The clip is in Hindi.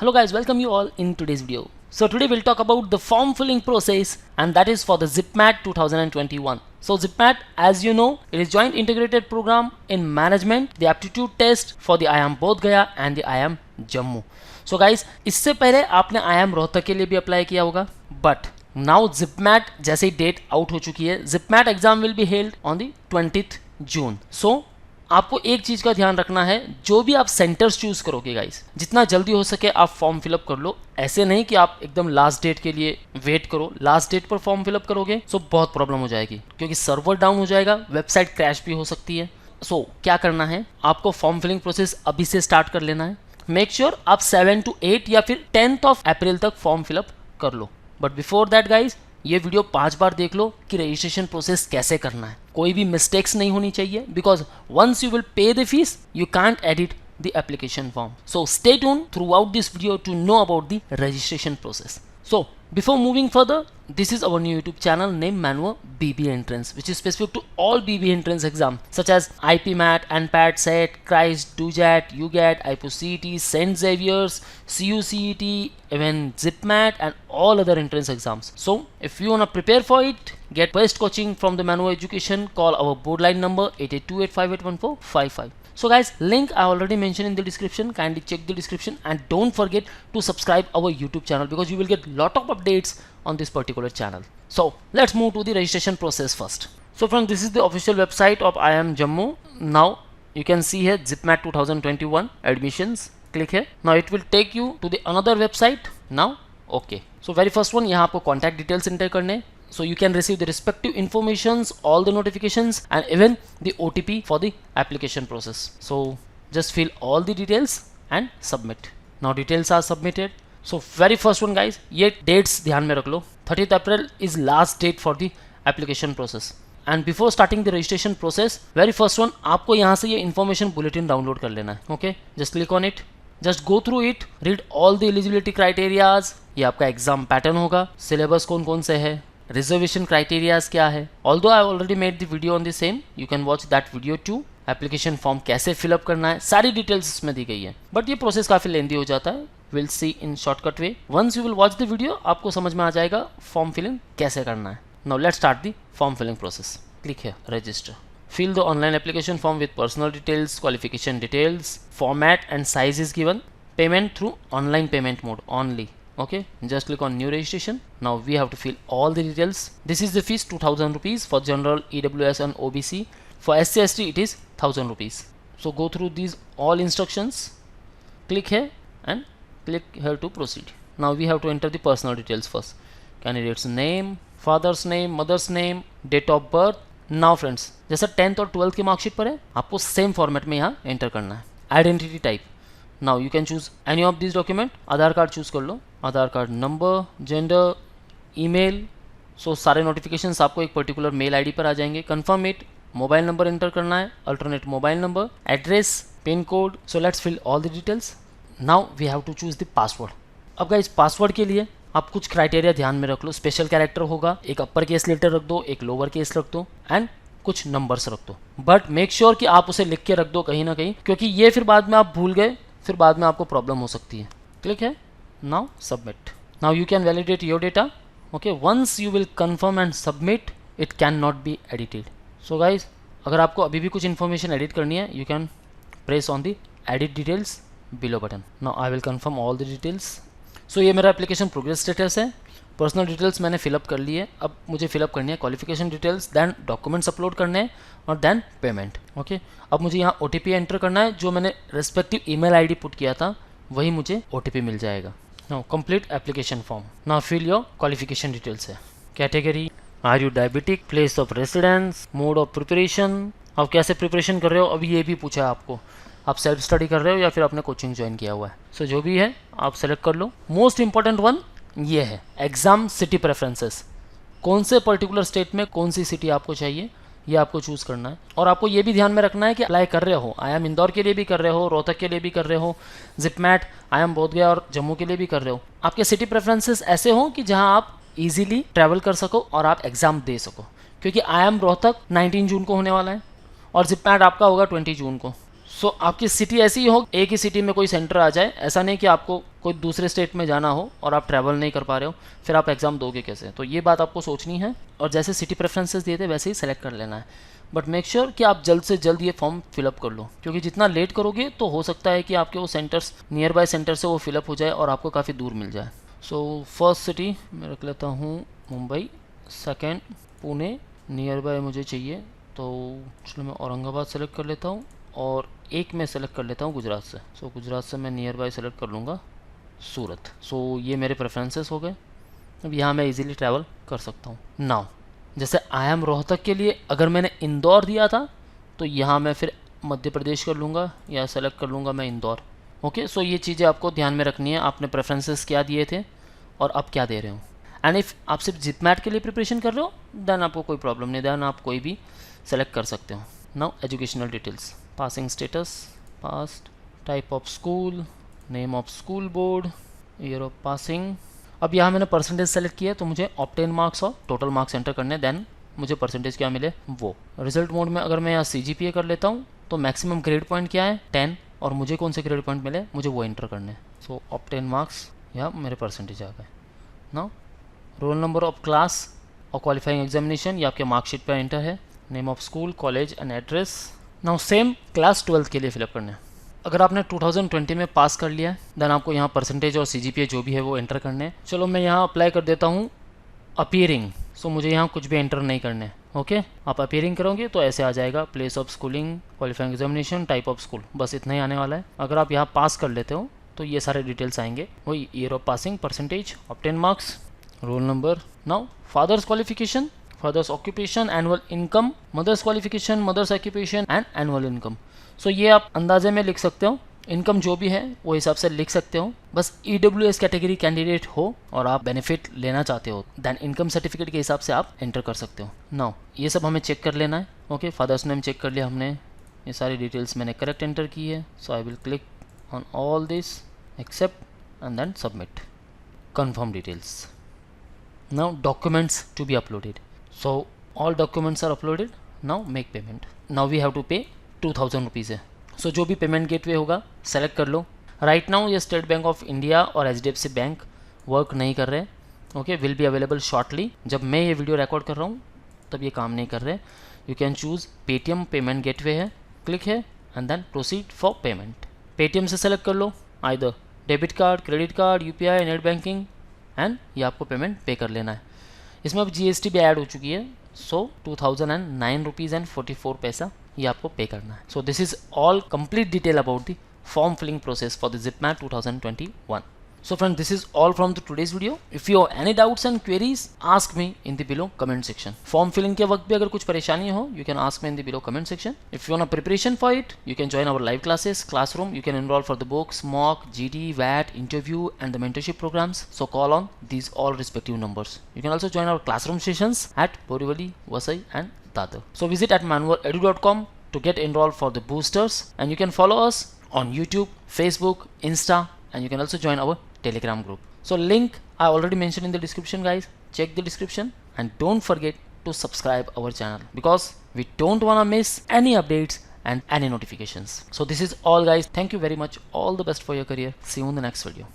Hello guys, welcome you all in today's video. So today we'll talk about the form filling process, and that is for the ZipMat 2021. So ZipMat, as you know, it is joint integrated program in management, the aptitude test for the IIM Bodh Gaya and the IIM Jammu. So guys, इससे पहले आपने IIM रोहतक के लिए भी अप्लाई किया होगा, बट नाउ ZipMat जैसे ही डेट आउट हो चुकी है, ZipMat exam will be held on the 20th June. सो आपको एक चीज का ध्यान रखना है, जो भी आप सेंटर्स चूज करोगे गाइस, जितना जल्दी हो सके आप फॉर्म फिलअप कर लो. ऐसे नहीं कि आप एकदम लास्ट डेट के लिए वेट करो. लास्ट डेट पर फॉर्म फिलअप करोगे तो बहुत प्रॉब्लम हो जाएगी, क्योंकि सर्वर डाउन हो जाएगा, वेबसाइट क्रैश भी हो सकती है. सो क्या करना है, आपको फॉर्म फिलिंग प्रोसेस अभी से स्टार्ट कर लेना है. मेक श्योर आप 7 to 8 या फिर 10th अप्रैल तक फॉर्म फिलअप कर लो. बट बिफोर दैट गाइज, ये वीडियो 5 बार देख लो कि रजिस्ट्रेशन प्रोसेस कैसे करना है. कोई भी मिस्टेक्स नहीं होनी चाहिए, because once you will pay the fees you can't edit the application form. So stay tuned throughout this video to know about the registration process. So before moving further, this is our new YouTube channel named Manua BB Entrance, which is specific to all BB Entrance exam such as IPMAT, ANPAT, SET, CRIST, DUJAT, UGAT, IPOCET, St. Xavier's, CUCET, even ZipMat and all other entrance exams. So if you wanna prepare for it, get best coaching from the Manua Education. Call our board line number 8828581455. So guys, link I already mentioned in the description. Kindly check the description and don't forget to subscribe our YouTube channel, because you will get lot of updates on this particular channel. So let's move to the registration process first. So friends, this is the official website of IIM Jammu. Now you can see here ZipMat 2021 admissions. Click here. Now it will take you to the another website. Now okay. So very first one, यहाँ आपको contact details enter करने. So you can receive the respective informations, all the notifications and even the OTP for the application process. So just fill all the details and submit. Now details are submitted. So very first one guys, ये dates ध्यान में रख लो. 30th April is last date for the application process. And before starting the registration process, very first one, आपको यहाँ से ये information bulletin download कर लेना है. Okay, just click on it. Just go through it, read all the eligibility criterias. ये आपका एग्जाम पैटर्न होगा, सिलेबस कौन कौन से है, रिजर्वेशन क्राइटेरियाज क्या है. Although I already made the video on the same, you can watch that video too. Application form कैसे फिलअप करना है, सारी डिटेल्स इसमें दी गई है, बट ये प्रोसेस काफ़ी लेंदी हो जाता है. Will see in shortcut way. Once you will watch the video, आपको समझ में आ जाएगा फॉर्म फिलिंग कैसे करना है. Now let's start the form filling process. Click here, register. Fill the online application form with personal details, qualification details, format and size is given. Payment through online payment mode only. Okay, just click on new registration. Now we have to fill all the details. This is the fees, 2000 rupees for general, EWS and OBC. For SC ST it is 1000 rupees. So go through these all instructions, click here and click here to proceed. Now we have to enter the personal details first. Candidate's name, father's name, mother's name, date of birth. Now friends, जैसा 10th और 12th की मार्कशीट पर है, आपको सेम फॉर्मेट में यहाँ एंटर करना है. Identity type, now you can choose any of this document. Aadhaar card choose कर लो, आधार कार्ड नंबर, जेंडर, ईमेल. सो सारे नोटिफिकेशंस आपको एक पर्टिकुलर मेल आईडी पर आ जाएंगे. Confirm it. Mobile number enter करना है, alternate mobile number, address, pin code. So let's fill all the details. Now we have to choose the password. अब गाइस, पासवर्ड के लिए आप कुछ क्राइटेरिया ध्यान में रख लो. स्पेशल कैरेक्टर होगा, एक अपर केस लेटर रख दो, एक लोअर केस रख दो एंड कुछ नंबर्स रख दो. बट मेक श्योर कि आप उसे लिख के रख दो कहीं ना कहीं, क्योंकि ये फिर बाद में आप भूल गए, फिर बाद में आपको प्रॉब्लम हो सकती है. क्लिक है. Now submit. Now you can validate your data. Okay, once you will confirm and submit, it can not be edited. So guys, अगर आपको अभी भी कुछ इन्फॉर्मेशन एडिट करनी है, you can press on the edit details below button. Now I will confirm all the details. So ये मेरा एप्लीकेशन प्रोग्रेस स्टेटस है. पर्सनल डिटेल्स मैंने फिलअप कर ली है. अब मुझे फिलअप करनी है qualification details, then documents upload करने हैं और देन पेमेंट. ओके, अब मुझे यहाँ OTP एंटर करना है. जो मैंने रेस्पेक्टिव ईमेल आईडी पुट किया था, वही मुझे OTP मिल जाएगा. Now complete application form. Now fill your qualification details है. Category, are you diabetic, place of residence, mode of preparation. अब कैसे प्रिपरेशन कर रहे हो, अभी ये भी पूछा है आपको. आप सेल्फ स्टडी कर रहे हो या फिर आपने कोचिंग ज्वाइन किया हुआ है. सो जो भी है आप सेलेक्ट कर लो. मोस्ट इंपॉर्टेंट वन ये है एग्जाम सिटी प्रेफरेंसेस. कौन से पर्टिकुलर स्टेट में कौन सी सिटी आपको चाहिए, ये आपको चूज़ करना है. और आपको ये भी ध्यान में रखना है कि अप्लाई कर रहे हो, IIM इंदौर के लिए भी कर रहे हो, रोहतक के लिए भी कर रहे हो, ZipMat, IIM बोध गया और जम्मू के लिए भी कर रहे हो. आपके सिटी प्रेफरेंसेस ऐसे हो कि जहां आप इजीली ट्रैवल कर सको और आप एग्जाम दे सको. क्योंकि IIM रोहतक 19 जून को होने वाला है और ZipMat आपका होगा 20 जून को. सो आपकी सिटी ऐसी हो, एक ही सिटी में कोई सेंटर आ जाए, ऐसा नहीं कि आपको कोई दूसरे स्टेट में जाना हो और आप ट्रैवल नहीं कर पा रहे हो, फिर आप एग्ज़ाम दोगे कैसे? तो ये बात आपको सोचनी है और जैसे सिटी प्रेफरेंसेस दिए थे वैसे ही सेलेक्ट कर लेना है। बट मेक श्योर कि आप जल्द से जल्द ये फॉर्म फिलअप कर लो, क्योंकि जितना लेट करोगे तो हो सकता है कि आपके वो सेंटर्स नियर बाय सेंटर से वो फिलअप हो जाए और आपको काफ़ी दूर मिल जाए। सो फर्स्ट सिटी मैं रख लेता हूँ Mumbai, second Pune, near by मुझे चाहिए तो चलो मैं औरंगाबाद सेलेक्ट कर लेता हूँ और एक मैं सेलेक्ट कर लेता हूँ गुजरात से। सो गुजरात से मैं नियर बाय सेलेक्ट कर लूँगा सूरत। सो ये मेरे प्रेफरेंसेस हो गए। अब यहाँ मैं इजीली ट्रैवल कर सकता हूँ। नाउ जैसे आई एम रोहतक के लिए अगर मैंने इंदौर दिया था तो यहाँ मैं फिर मध्य प्रदेश कर लूँगा या सेलेक्ट कर लूँगा मैं इंदौर। ओके, सो ये चीज़ें आपको ध्यान में रखनी है, आपने प्रेफरेंसेस क्या दिए थे और अब क्या दे रहे हो। एंड इफ़ आप सिर्फ जिपमैट के लिए प्रिपरेशन कर रहे हो देन आपको कोई प्रॉब्लम नहीं, देन आप कोई भी सेलेक्ट कर सकते हो। Now educational details, passing status past, type of school, name of school board, year of passing. अब यहाँ मैंने परसेंटेज सेलेक्ट किया तो मुझे ऑब्टेन मार्क्स और टोटल मार्क्स एंटर करने, देन मुझे परसेंटेज क्या मिले वो। रिजल्ट मोड में अगर मैं यहाँ CGPA कर लेता हूँ तो मैक्सिमम ग्रेड पॉइंट क्या है 10 और मुझे कौन से ग्रेड पॉइंट मिले मुझे वो एंटर करने। सो ऑब्टेन मार्क्स या मेरे परसेंटेज आ गए। Now roll number of class और क्वालिफाइंग एग्जामिनेशन ये आपके मार्कशीट पर एंटर है। Name of school, college and address. Now same class 12 के लिए फिलअप करना है। अगर आपने 2020 में पास कर लिया है देन आपको यहाँ परसेंटेज और CGPA जो भी है वो एंटर करने हैं। चलो मैं यहाँ अप्लाई कर देता हूँ अपीयरिंग। सो मुझे यहाँ कुछ भी एंटर नहीं करने हैं। ओके, आप अपीयरिंग करोगे तो ऐसे आ जाएगा, place of schooling, qualifying examination, type of school, बस इतना ही आने वाला है। अगर आप यहाँ पास कर लेते हो तो ये सारे डिटेल्स आएंगे, वही year of passing, percentage, obtain marks, roll number. Now father's qualification, father's occupation, annual income, mother's qualification, mother's occupation and annual income. So ये आप अंदाजे में लिख सकते हो, इनकम जो भी है वो हिसाब से लिख सकते हो। बस EWS कैटेगरी कैंडिडेट हो और आप बेनिफिट लेना चाहते हो देन इनकम सर्टिफिकेट के हिसाब से आप एंटर कर सकते हो। नाउ ये सब हमें चेक कर लेना है। ओके, फादर्स नेम चेक कर लिया हमने, ये सारी डिटेल्स मैंने करेक्ट एंटर की है। So I will click on all this accept and then submit, confirm details. Now documents to be uploaded. So all documents are uploaded. Now make payment. Now we have to pay 2000 rupees है। सो जो भी पेमेंट गेटवे होगा सेलेक्ट कर लो। राइट नाउ ये स्टेट बैंक ऑफ इंडिया और HDFC बैंक वर्क नहीं कर रहे। Okay, will be available shortly. जब मैं ये वीडियो रिकॉर्ड कर रहा हूँ तब ये काम नहीं कर रहे। You can choose Paytm payment gateway है, क्लिक है and then proceed for payment. Paytm से सेलेक्ट कर लो, either debit card, credit card, UPI, net banking and ये आपको पेमेंट पे कर लेना है। इसमें अब GST भी ऐड हो चुकी है। सो 2009 रुपीज़ एंड 44 पैसा ये आपको पे करना है। So this is all complete detail about the form filling process for the ZipMat 2021. So friends, this is all from the today's video. If you have any doubts and queries, ask me in the below comment section. Form filling के वक्त भी अगर कुछ परेशानी हो, you can ask me in the below comment section. If you want a preparation for it, you can join our live classes, classroom. You can enroll for the books, mock, GD, VAT, interview, and the mentorship programs. So call on these all respective numbers. You can also join our classroom sessions at Borivali, Vasai, and Dadar. So visit at manvaredu.com to get enrolled for the boosters, and you can follow us on YouTube, Facebook, Insta, and you can also join our Telegram group. So link I already mentioned in the description, guys. Check the description and don't forget to subscribe our channel because we don't wanna miss any updates and any notifications. So this is all, guys. Thank you very much. All the best for your career. See you in the next video.